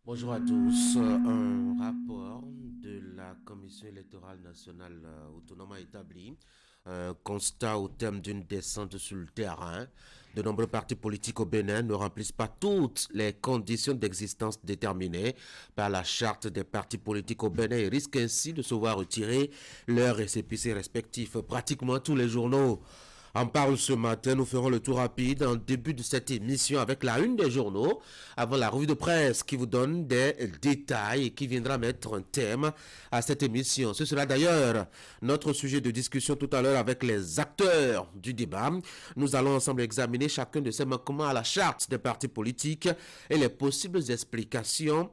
Bonjour à tous. Un rapport de la Commission électorale nationale autonome a établi un constat au terme d'une descente sur le terrain. De nombreux partis politiques au Bénin ne remplissent pas toutes les conditions d'existence déterminées par la charte des partis politiques au Bénin et risquent ainsi de se voir retirer leurs récépissés respectifs. Pratiquement tous les journaux en parle ce matin. Nous ferons le tour rapide en début de cette émission avec la une des journaux avant la revue de presse qui vous donne des détails et qui viendra mettre un thème à cette émission. Ce sera d'ailleurs notre sujet de discussion tout à l'heure avec les acteurs du débat. Nous allons ensemble examiner chacun de ces manquements à la charte des partis politiques et les possibles explications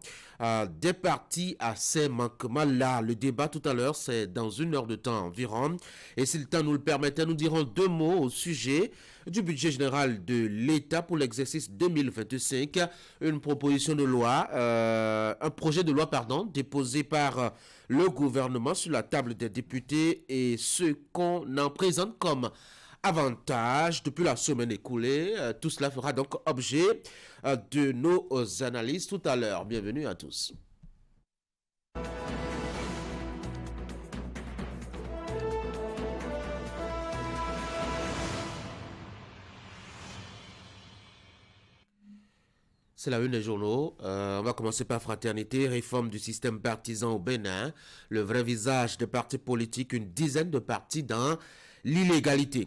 des partis à ces manquements-là. Le débat tout à l'heure, c'est dans 1 heure de temps environ. Et si le temps nous le permettait, nous dirons 2 mots au sujet du budget général de l'État pour l'exercice 2025. Une proposition de loi, un projet de loi, déposé par le gouvernement sur la table des députés et ce qu'on en présente comme avantage depuis la semaine écoulée. Tout cela fera donc objet de nos analyses tout à l'heure. Bienvenue à tous. C'est la une des journaux. On va commencer par fraternité, réforme du système partisan au Bénin, le vrai visage des partis politiques, une dizaine de partis dans l'illégalité.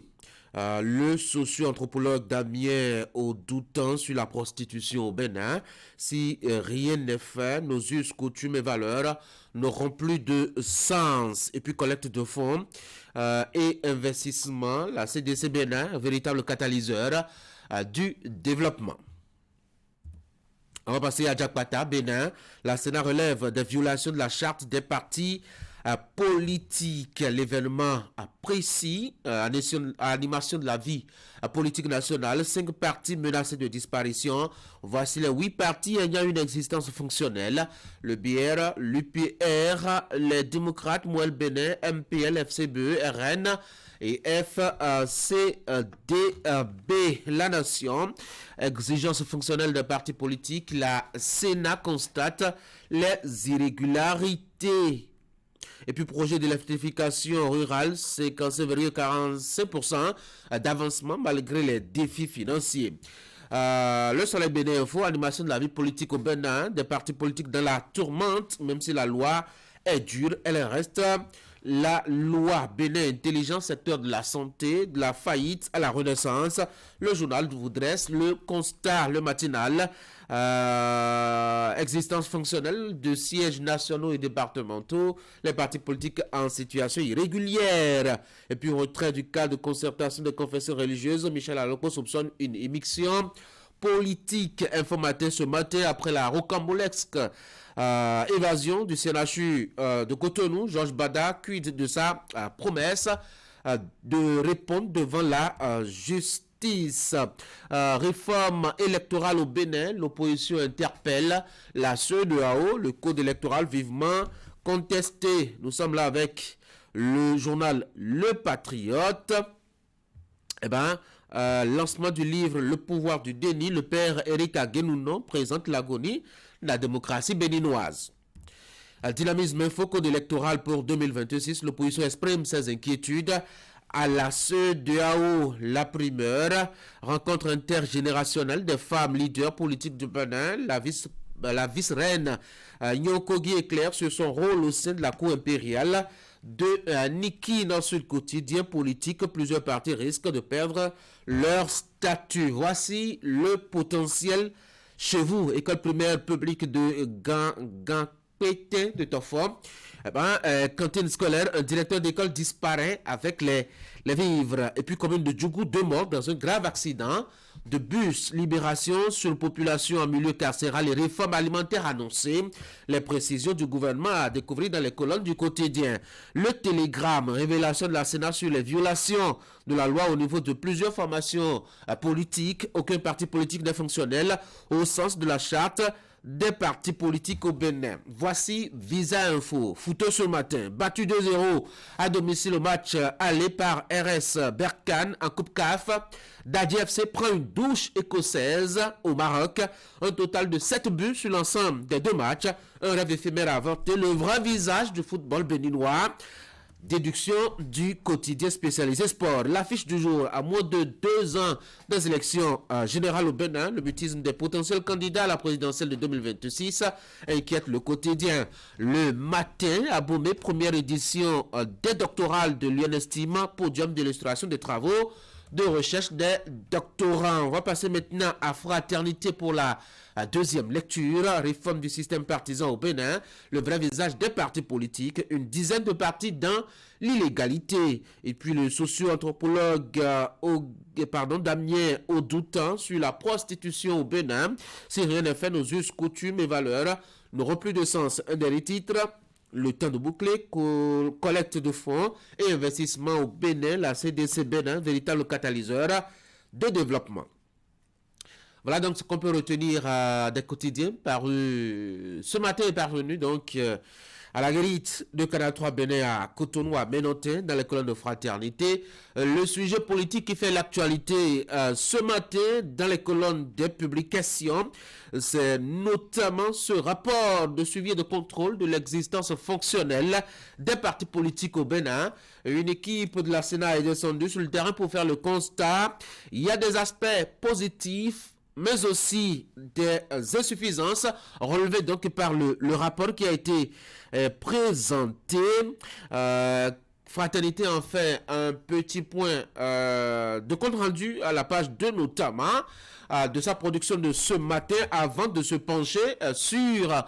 Le socio-anthropologue Damien Audoutan sur la prostitution au Bénin. Si rien n'est fait, nos us, coutumes et valeurs n'auront plus de sens. Et puis collecte de fonds et investissement, la CDC Bénin, véritable catalyseur du développement. On va passer à Jakpata, Bénin. La Sénat relève des violations de la charte des partis politiques. L'événement précis à l'animation de la vie politique nationale. 5 partis menacés de disparition. Voici les 8 partis ayant une existence fonctionnelle. Le BR, l'UPR, les démocrates, Mouel Bénin, MPL, FCBE, RN et FCDB. La Nation, exigence fonctionnelle des partis politiques, la Sénat constate les irrégularités. Et puis projet d'électrification rurale, c'est 45% d'avancement malgré les défis financiers. Le Soleil Bénin Info, animation de la vie politique au Bénin, des partis politiques dans la tourmente, même si la loi est dure, elle reste la loi. Bénin intelligent, secteur de la santé, de la faillite à la renaissance. Le journal vous dresse le constat, le matinal. Existence fonctionnelle de sièges nationaux et départementaux, les partis politiques en situation irrégulière. Et puis retrait du cas de concertation de confessions religieuses. Michel Aloko soupçonne une émission politique. Informaté ce matin après la rocambolesque évasion du CNHU de Cotonou. Georges Bada quid de sa promesse de répondre devant la justice. Réforme électorale au Bénin, l'opposition interpelle la CEDEAO, le code électoral vivement contesté. Nous sommes là avec le journal Le Patriote. Lancement du livre Le pouvoir du déni, le père Eric Aguenounon présente l'agonie de la démocratie béninoise. Dynamisme info, code électoral pour 2026, l'opposition exprime ses inquiétudes à la CEDEAO. La primeur, rencontre intergénérationnelle des femmes leaders politiques du Bénin, la vice-reine Nyokogi éclaire sur son rôle au sein de la cour impériale de Niki. Dans ce quotidien politique, plusieurs partis risquent de perdre leur statut. Voici le potentiel chez vous, école primaire publique de Pétain de Toffo. Cantine scolaire, un directeur d'école disparaît avec les vivres. Et puis commune de Djougou, 2 morts dans un grave accident de bus. Libération sur population en milieu carcéral et réforme alimentaire annoncée. Les précisions du gouvernement à découvrir dans les colonnes du quotidien. Le Télégramme, révélation de la Sénat sur les violations de la loi au niveau de plusieurs formations politiques. Aucun parti politique n'est fonctionnel au sens de la charte des partis politiques au Bénin. Voici Visa Info. Footeux ce matin, battu 2-0 à domicile au match aller par RS Berkane en Coupe CAF. Dadi FC prend une douche écossaise au Maroc. Un total de 7 buts sur l'ensemble des 2 matchs. Un rêve éphémère avorté. Le vrai visage du football béninois. Déduction du quotidien spécialisé sport. L'affiche du jour, à moins de 2 ans des élections générales au Bénin, le mutisme des potentiels candidats à la présidentielle de 2026 inquiète le quotidien. Le matin, à Bomé, première édition des doctorales de l'UNESTIM, podium d'illustration des travaux de recherche des doctorants. On va passer maintenant à Fraternité pour la deuxième lecture. Réforme du système partisan au Bénin, le vrai visage des partis politiques, une dizaine de partis dans l'illégalité. Et puis le socio-anthropologue Damien Audoutan sur la prostitution au Bénin. Si rien n'est fait, nos us, coutumes et valeurs n'auront plus de sens. Un des titres. Le temps de boucler, collecte de fonds et investissement au Bénin, la CDC Bénin, véritable catalyseur de développement. Voilà donc ce qu'on peut retenir des quotidiens parus ce matin est parvenu donc à la grille de Canal 3 Bénin à Cotonou à Ménotin dans les colonnes de Fraternité. Le sujet politique qui fait l'actualité ce matin dans les colonnes des publications, c'est notamment ce rapport de suivi et de contrôle de l'existence fonctionnelle des partis politiques au Bénin. Une équipe de la Sénat est descendue sur le terrain pour faire le constat. Il y a des aspects positifs, mais aussi des insuffisances relevées donc par le rapport qui a été présenté. Fraternité en fait un petit point de compte rendu à la page 2 notamment de sa production de ce matin avant de se pencher sur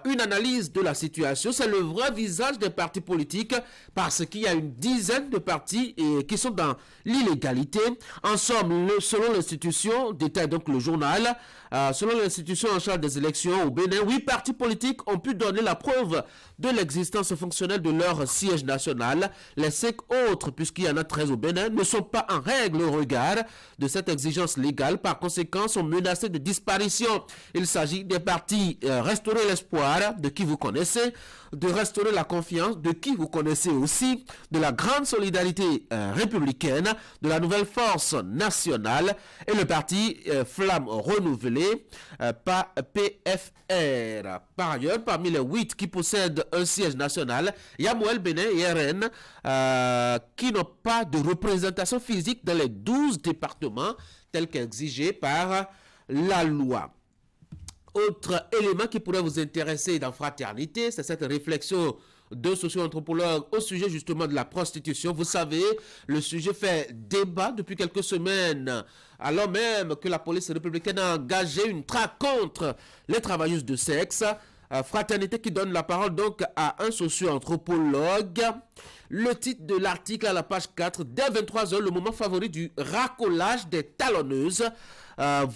une analyse de la situation. C'est le vrai visage des partis politiques parce qu'il y a une dizaine de partis qui sont dans l'illégalité. En somme, selon l'institution, détaille donc le journal, selon l'institution en charge des élections au Bénin, 8 partis politiques ont pu donner la preuve de l'existence fonctionnelle de leur siège national. Les 5 autres, puisqu'il y en a 13 au Bénin, ne sont pas en règle au regard de cette exigence légale. Par conséquent, sont menacés de disparition. Il s'agit des partis Restaurer l'espoir, de qui vous connaissez, de Restaurer la confiance, de qui vous connaissez aussi, de la grande solidarité républicaine, de la nouvelle force nationale et le parti Flamme renouvelée, pas PFR. Par ailleurs, parmi les 8 qui possèdent un siège national, il y a Moël Bénin et RN qui n'ont pas de représentation physique dans les 12 départements tels qu'exigés par la loi. Autre élément qui pourrait vous intéresser dans Fraternité, c'est cette réflexion de socio-anthropologue au sujet justement de la prostitution. Vous savez, le sujet fait débat depuis quelques semaines, alors même que la police républicaine a engagé une traque contre les travailleuses de sexe. Fraternité qui donne la parole donc à un socio-anthropologue. Le titre de l'article à la page 4, dès 23h, le moment favori du racolage des talonneuses.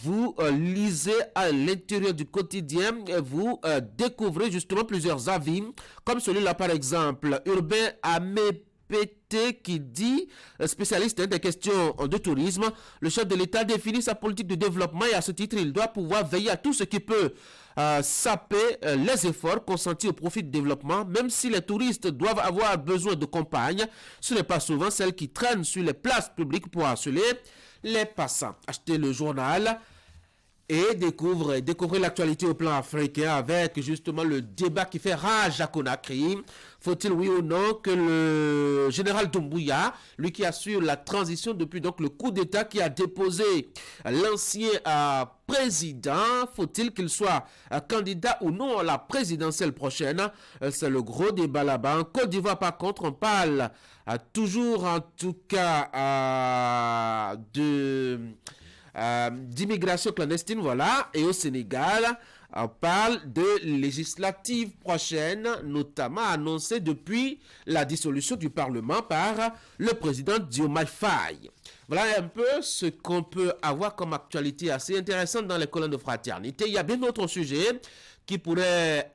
Vous lisez à l'intérieur du quotidien, vous découvrez justement plusieurs avis, comme celui-là par exemple, Urbain Amépété qui dit, spécialiste des questions de tourisme, le chef de l'État définit sa politique de développement et à ce titre, il doit pouvoir veiller à tout ce qui peut saper les efforts consentis au profit du développement, même si les touristes doivent avoir besoin de compagnes, ce n'est pas souvent celles qui traînent sur les places publiques pour harceler les passants. Achetez le journal et découvrez l'actualité au plan africain avec justement le débat qui fait rage à Conakry. Faut-il oui ou non que le général Doumbouya, lui qui assure la transition depuis donc le coup d'État qui a déposé l'ancien président, faut-il qu'il soit candidat ou non à la présidentielle prochaine? C'est le gros débat là-bas. En Côte d'Ivoire par contre, on parle toujours en tout cas d'immigration clandestine, voilà, et au Sénégal, on parle de législatives prochaines, notamment annoncées depuis la dissolution du Parlement par le président Diomaye Faye. Voilà un peu ce qu'on peut avoir comme actualité assez intéressante dans les colonnes de Fraternité. Il y a bien d'autres sujets qui pourraient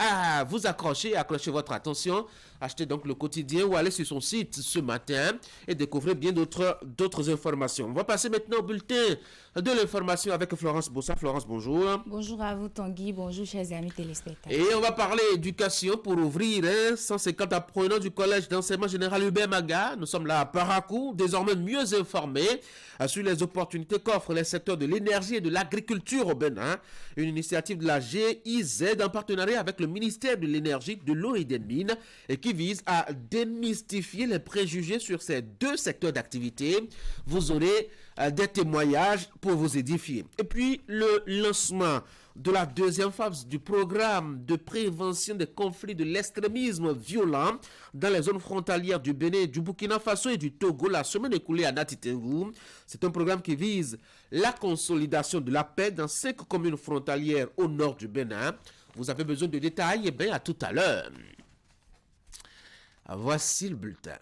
vous accrocher votre attention Achetez donc le quotidien ou allez sur son site ce matin et découvrez bien d'autres informations. On va passer maintenant au bulletin de l'information avec Florence Bossa. Florence, bonjour. Bonjour à vous Tanguy, bonjour chers amis téléspectateurs. Et on va parler éducation pour ouvrir 150 apprenants du collège d'enseignement général Hubert Maga. Nous sommes là à Parakou, désormais mieux informés sur les opportunités qu'offrent les secteurs de l'énergie et de l'agriculture au Bénin. Une initiative de la GIZ en partenariat avec le ministère de l'énergie, de l'eau et des mines et qui vise à démystifier les préjugés sur ces deux secteurs d'activité. Vous aurez des témoignages pour vous édifier. Et puis le lancement de la deuxième phase du programme de prévention des conflits de l'extrémisme violent dans les zones frontalières du Bénin, du Burkina Faso et du Togo la semaine écoulée à Natitengou. C'est un programme qui vise la consolidation de la paix dans 5 communes frontalières au nord du Bénin. Vous avez besoin de détails? Eh bien, à tout à l'heure. Voici le bulletin.